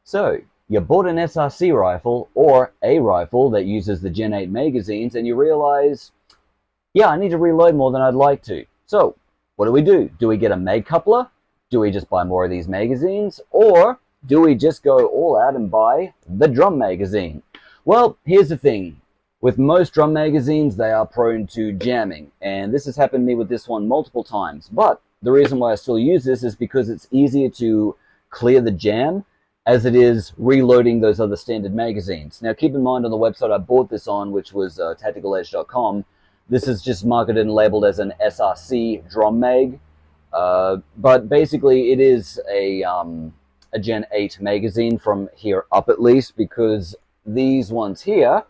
So, you bought an SRC rifle or a rifle that uses the Gen 8 magazines and you realize, yeah, I need to reload more than I'd like to. So, what do? Do we get a mag coupler? Do we just buy more of these magazines? Or do we just go all out and buy the drum magazine? Well, here's the thing. With most drum magazines, they are prone to jamming. And this has happened to me with this one multiple times. But the reason why I still use this is because it's easier to clear the jam as it is reloading those other standard magazines. Now, keep in mind on the website I bought this on, which was tacticaledge.com, this is just marketed and labeled as an SRC drum mag. But basically, it is a Gen 8 magazine from here up at least, because these ones here,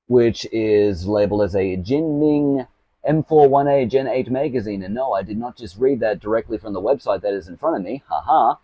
which is labeled as a Jinming M41A Gen 8 magazine, and no, I did not just read that directly from the website that is in front of me, haha.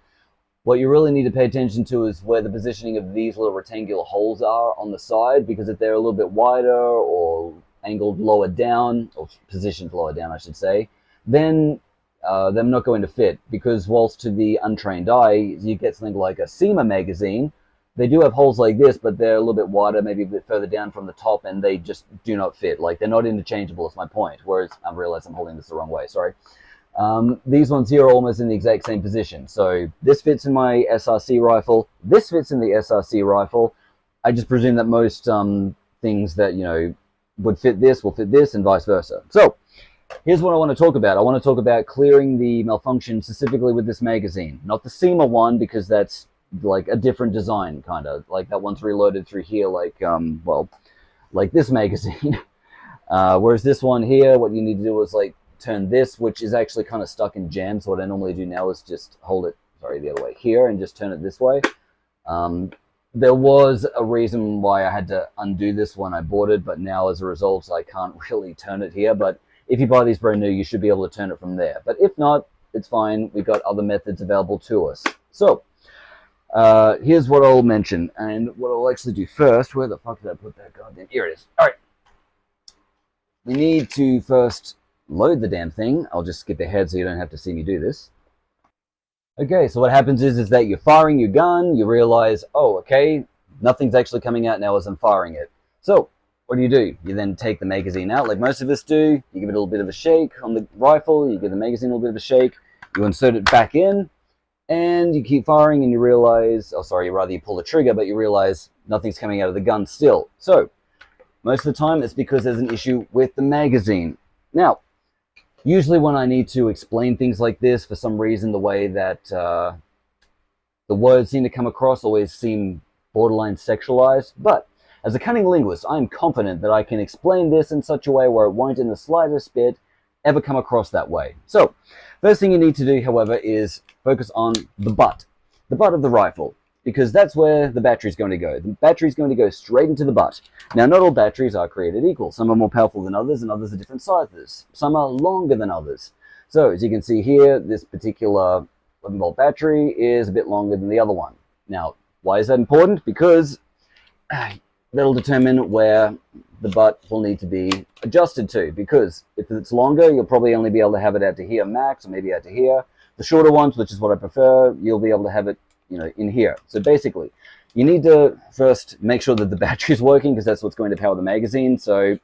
What you really need to pay attention to is where the positioning of these little rectangular holes are on the side, because if they're a little bit wider or angled lower down, or positioned lower down I should say, then they're not going to fit, because whilst to the untrained eye you get something like a SEMA magazine, they do have holes like this, but they're a little bit wider, maybe a bit further down from the top, and they just do not fit. Like, they're not interchangeable is my point, whereas I realize I'm holding this the wrong way, sorry. These ones here are almost in the exact same position. So this fits in my SRC rifle, this fits in the SRC rifle. I just presume that most things that, you know, would fit this will fit this, and vice versa. So here's what I want to talk about. I want to talk about clearing the malfunction specifically with this magazine. Not the SEMA one, because that's like a different design, kind of. Like, that one's reloaded through here like, well, like this magazine. Whereas this one here, what you need to do is, like, turn this, which is actually kind of stuck in jam. So what I normally do now is just hold it, sorry, the other way here, and just turn it this way. There was a reason why I had to undo this when I bought it, but now as a result I can't really turn it here. But if you buy these brand new, you should be able to turn it from there. But if not, it's fine. We've got other methods available to us. So here's what I'll mention, and what I'll actually do first. Where the fuck did I put that goddamn? Here it is. All right. We need to first load the damn thing. I'll just skip ahead so you don't have to see me do this. Okay, so what happens is that you're firing your gun, you realize, oh, okay, nothing's actually coming out now as I'm firing it. So what do? You then take the magazine out, like most of us do. You give it a little bit of a shake on the rifle, you give the magazine a little bit of a shake, you insert it back in, and you keep firing, and you realize, oh sorry, rather you pull the trigger, but you realize nothing's coming out of the gun still. So most of the time it's because there's an issue with the magazine. Now, usually when I need to explain things like this, for some reason the way that the words seem to come across always seem borderline sexualized, but as a cunning linguist, I'm confident that I can explain this in such a way where it won't in the slightest bit ever come across that way. So, first thing you need to do, however, is focus on the butt of the rifle, because that's where the battery's going to go. The battery's going to go straight into the butt. Now, not all batteries are created equal. Some are more powerful than others, and others are different sizes. Some are longer than others. So, as you can see here, this particular 11-volt battery is a bit longer than the other one. Now, why is that important? Because that'll determine where the butt will need to be adjusted to, because if it's longer, you'll probably only be able to have it out to here max, or maybe out to here. The shorter ones, which is what I prefer, you'll be able to have it, you know, in here. So basically, you need to first make sure that the battery is working, because that's what's going to power the magazine. So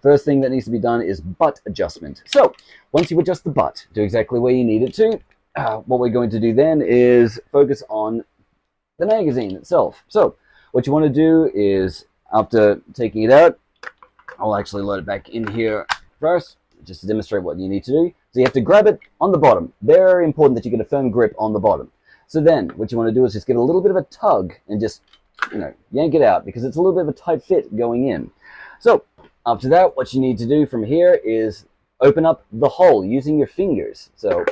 first thing that needs to be done is butt adjustment. So once you adjust the butt to exactly where you need it to, what we're going to do then is focus on the magazine itself. So what you want to do is, after taking it out, I'll actually load it back in here first, just to demonstrate what you need to do. So you have to grab it on the bottom. Very important that you get a firm grip on the bottom. So then what you want to do is just get a little bit of a tug and just, you know, yank it out, because it's a little bit of a tight fit going in. So after that, what you need to do from here is open up the hole using your fingers. So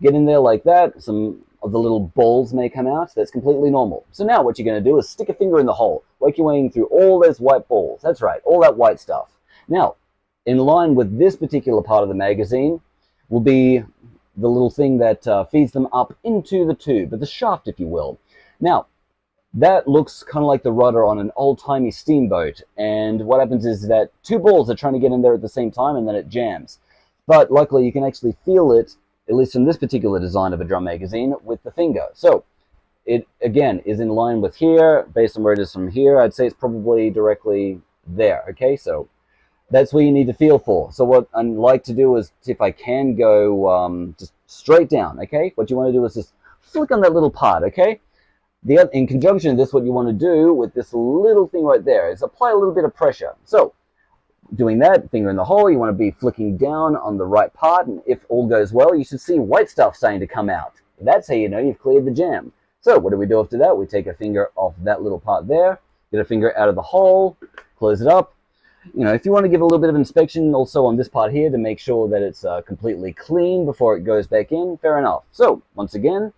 get in there like that. Some of the little balls may come out. That's completely normal. So now what you're going to do is stick a finger in the hole, work your way through all those white balls. That's right, all that white stuff. Now, in line with this particular part of the magazine will be the little thing that feeds them up into the tube, the shaft, if you will. Now, that looks kind of like the rudder on an old-timey steamboat, and what happens is that two balls are trying to get in there at the same time, and then it jams. But luckily, you can actually feel it, at least in this particular design of a drum magazine, with the finger. So it, again, is in line with here. Based on where it is from here, I'd say it's probably directly there. Okay, so that's what you need to feel for. So what I'd like to do is, see if I can go just straight down. Okay, what you want to do is just flick on that little part. Okay, in conjunction with this, what you want to do with this little thing right there is apply a little bit of pressure. So doing that, finger in the hole, you want to be flicking down on the right part, and if all goes well, you should see white stuff starting to come out. That's how you know you've cleared the jam. So what do we do after that? We take a finger off that little part there, get a finger out of the hole, close it up. You know, if you want to give a little bit of inspection also on this part here to make sure that it's completely clean before it goes back in, fair enough. So once again,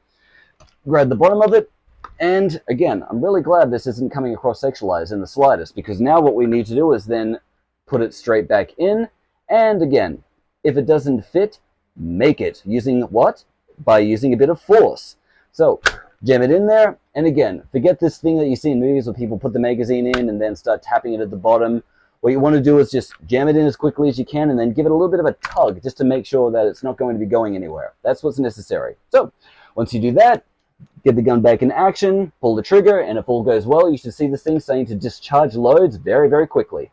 grab the bottom of it, and again, I'm really glad this isn't coming across sexualized in the slightest, because now what we need to do is then put it straight back in, and again, if it doesn't fit, make it. Using what? By using a bit of force. So jam it in there, and again, forget this thing that you see in movies where people put the magazine in and then start tapping it at the bottom. What you want to do is just jam it in as quickly as you can and then give it a little bit of a tug just to make sure that it's not going to be going anywhere. That's what's necessary. So once you do that, get the gun back in action, pull the trigger, and if all goes well, you should see this thing starting to discharge loads very, very quickly.